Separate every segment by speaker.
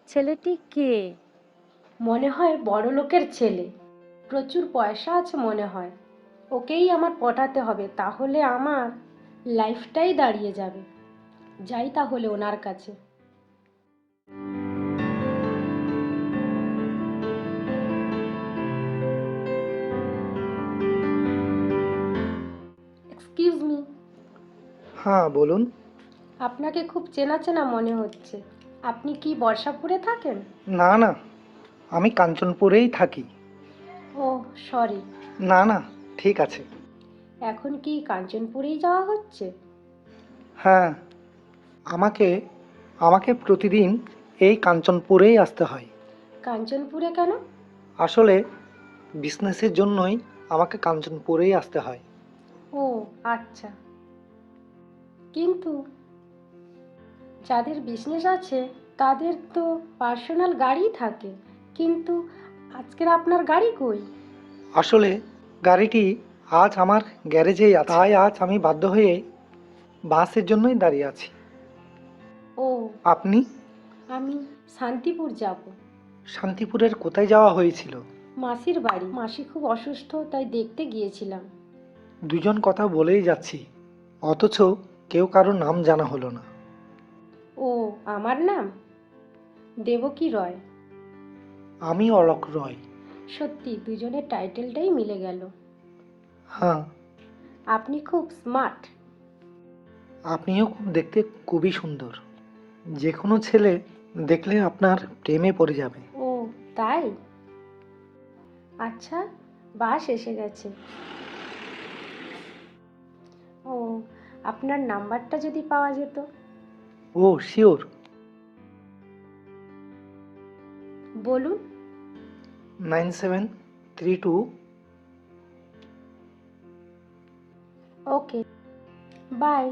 Speaker 1: ছেলেটি কে? মনে হয় বড়লোকের ছেলে, প্রচুর পয়সা আছে মনে হয়। ওকেই আমার পটাতে হবে, তাহলে আমার লাইফটাই দাঁড়িয়ে যাবে। যাই তাহলে ওনার কাছে। Excuse me.
Speaker 2: হ্যাঁ বলুন।
Speaker 1: আপনাকে খুব চেনা চেনা মনে হচ্ছে। আপনি কি বর্ষাপুরে থাকেন?
Speaker 2: না না, আমি কাঞ্চনপুরেই থাকি।
Speaker 1: ও সরি।
Speaker 2: না না, ঠিক আছে।
Speaker 1: এখন কি কাঞ্চনপুরেই যাওয়া হচ্ছে?
Speaker 2: হ্যাঁ, আমাকে আমাকে প্রতিদিন এই কাঞ্চনপুরেই আসতে হয়।
Speaker 1: কাঞ্চনপুরে কেন?
Speaker 2: আসলে বিজনেসের জন্যই আমাকে কাঞ্চনপুরেই আসতে হয়।
Speaker 1: ও আচ্ছা। কিন্তু যাদের বিজনেস আছে তাদের তো পার্সোনাল গাড়ি থাকে, কিন্তু আজকের আপনার গাড়ি কই?
Speaker 2: আসলে গাড়িটি আজ আমার গ্যারেজেই আছে, তাই আজ আমি বাধ্য হয়ে বাসের জন্যই দাঁড়িয়ে আছি।
Speaker 1: ও,
Speaker 2: আপনি?
Speaker 1: আমি শান্তিপুর যাব।
Speaker 2: শান্তিপুরের কোথায় যাওয়া হয়েছিল?
Speaker 1: মাসির বাড়ি। মাসি খুব অসুস্থ, তাই দেখতে গিয়েছিলাম।
Speaker 2: দুজন কথা বলেই যাচ্ছি, অথচ কেউ কারো নাম জানা হলো না।
Speaker 1: ও, আমার নাম দেবকী রয়।
Speaker 2: আমি অলোক রয়।
Speaker 1: সত্যি দুজনের টাইটেলটাই মিলে গেল।
Speaker 2: হ্যাঁ,
Speaker 1: আপনি খুব স্মার্ট।
Speaker 2: আপনিও দেখতে খুবই সুন্দর। যে কোনো ছেলে দেখলে আপনার প্রেমে পড়ে যাবে।
Speaker 1: ও তাই? আচ্ছা, বাস এসে গেছে। ও, আপনার নাম্বারটা যদি পাওয়া যেত।
Speaker 2: Oh sure.
Speaker 1: বলুন।
Speaker 2: 9732।
Speaker 1: Okay, bye.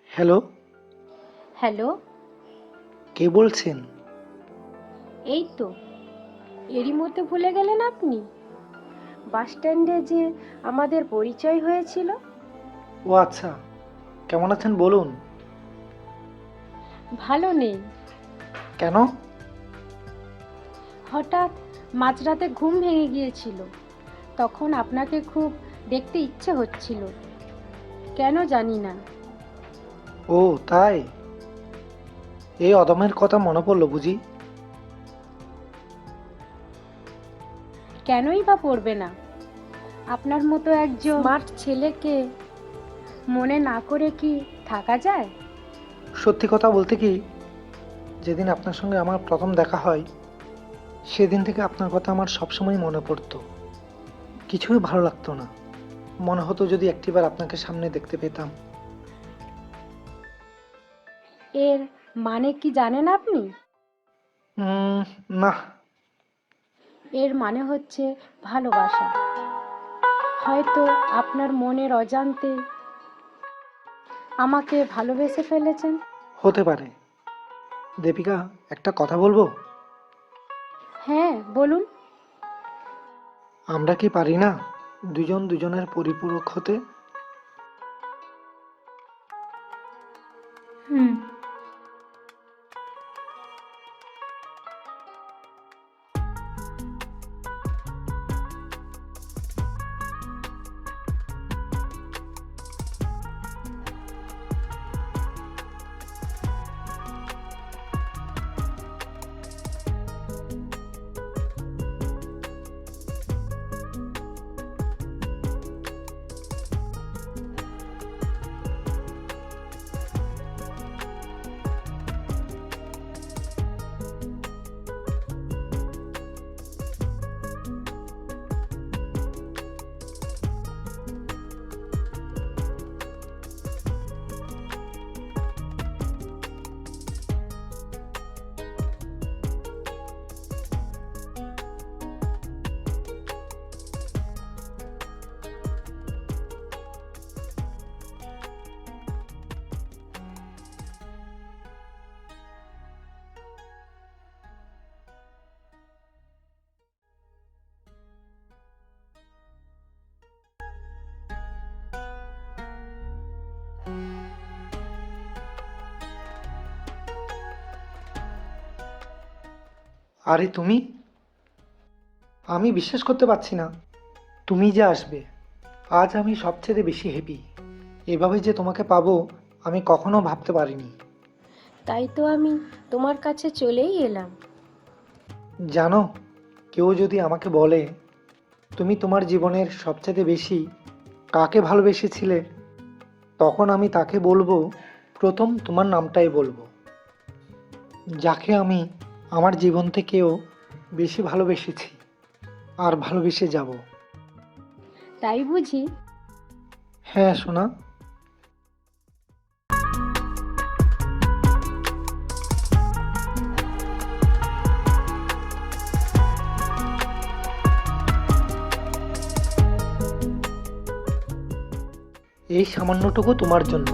Speaker 2: Hello,
Speaker 1: hello.
Speaker 2: কে বলছেন?
Speaker 1: এই তো, এরই মধ্যে ভুলে গেলেন আপনি? বাস স্ট্যান্ডে যে আমাদের পরিচয় হয়েছিল।
Speaker 2: ও আচ্ছা, কেমন আছেন বলুন।
Speaker 1: ভালো নেই।
Speaker 2: কেন?
Speaker 1: হঠাৎ মাঝরাতে ঘুম ভেঙে গিয়েছিল, তখন আপনাকে খুব দেখতে ইচ্ছে হচ্ছিল, কেন জানি না।
Speaker 2: ও তাই? এই অদমের কথা মনে পড়লো বুঝি?
Speaker 1: কেনই বা পড়বে না? আপনার মতো একজন স্মার্ট ছেলেকে মনে না করে কি থাকা যায়?
Speaker 2: সত্যি কথা বলতে কি, যেদিন আপনার সঙ্গে আমার প্রথম দেখা হয় সেদিন থেকে আপনার কথা আমার সবসময় মনে পড়তো। কিছুই ভালো লাগতো না, মনে হতো যদি একটিবার আপনাকে সামনে দেখতে পেতাম।
Speaker 1: এর মানে কি জানেন আপনি?
Speaker 2: না।
Speaker 1: এর মানে হচ্ছে ভালোবাসা। হয়তো আপনার মনের অজান্তে আমাকে ভালোবেসে ফেলেছেন।
Speaker 2: হতে পারে। দীপিকা, একটা কথা বলবো?
Speaker 1: হ্যাঁ বলুন।
Speaker 2: আমরা কি পারি না দুজন দুজনের পরিপূরক হতে?
Speaker 1: হুম।
Speaker 2: আরে তুমি, আমি বিশ্বাস করতে পারছি না তুমি যে আসবে। আজ আমি সবচেয়ে বেশি হ্যাপি। এভাবে যে তোমাকে পাবো আমি কখনো ভাবতে পারিনি।
Speaker 1: তাই তো আমি তোমার কাছে চলেই এলাম।
Speaker 2: জানো, কেউ যদি আমাকে বলে তুমি তোমার জীবনের সবচেয়ে বেশি কাকে ভালোবেসেছিলে, তখন আমি তাকে বলবো প্রথম তোমার নামটাই বলবো, যাকে আমি আমার জীবন থেকেও বেশি ভালোবেসেছি আর ভালোবেসে যাব।
Speaker 1: তাই বুঝি?
Speaker 2: হ্যাঁ সোনা। এই সামান্যটুকু তোমার জন্য।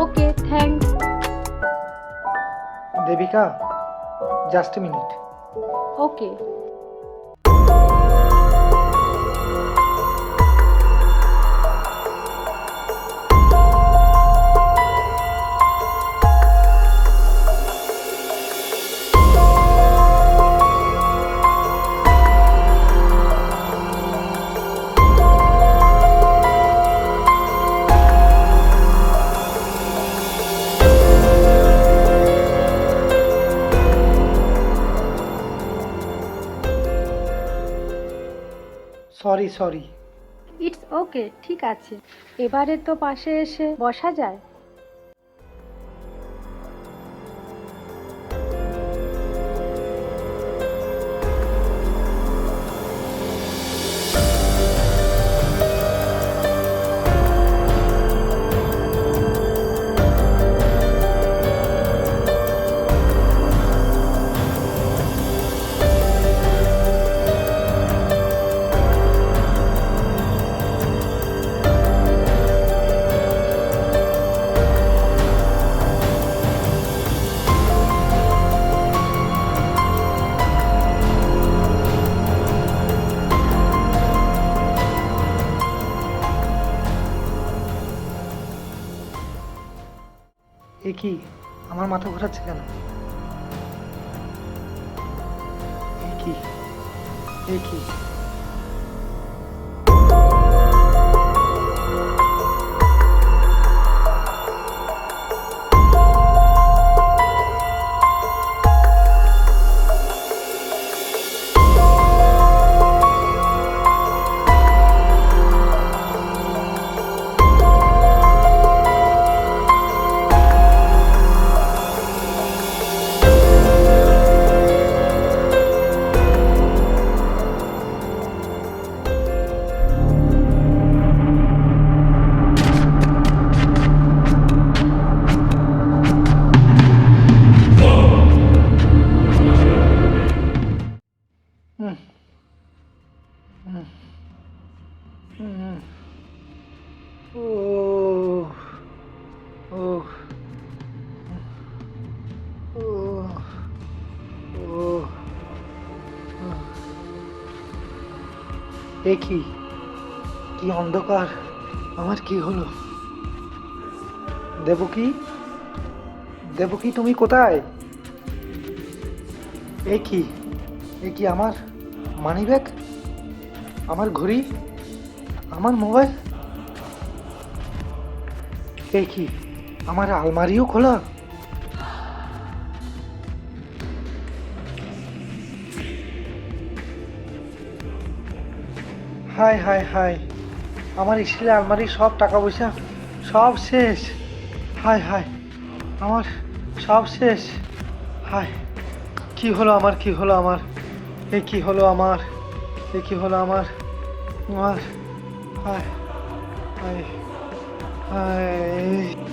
Speaker 1: Okay, thanks.
Speaker 2: Debika, just minute.
Speaker 1: Okay.
Speaker 2: Sorry sorry.
Speaker 1: It's okay, ঠিক আছে। এবারে তো পাশে এসে বসা যায়।
Speaker 2: এ কি, আমার মাথা ঘোরাচ্ছে কেন? এ কি, এ কি? হুম, হুম, হুম। ও, ও, ও, ও, এ কি, কি অন্ধকার! আমার কি হলো? দেবকী, দেবকী তুমি কোথায়? এ কি, এ কি আমার মানিব্যাগ, আমার ঘড়ি, আমার মোবাইল! এ কি, আমার আলমারিও খোলা! হায় হায় হায়, আমার স্টিলের আলমারির সব টাকা পয়সা সব শেষ। হায় হায়, আমার সব শেষ। হায়, কি হলো আমার, কি হলো আমার, এ কি হলো আমার, এ কি হলো আমার, আমার! হায় হায় হায়।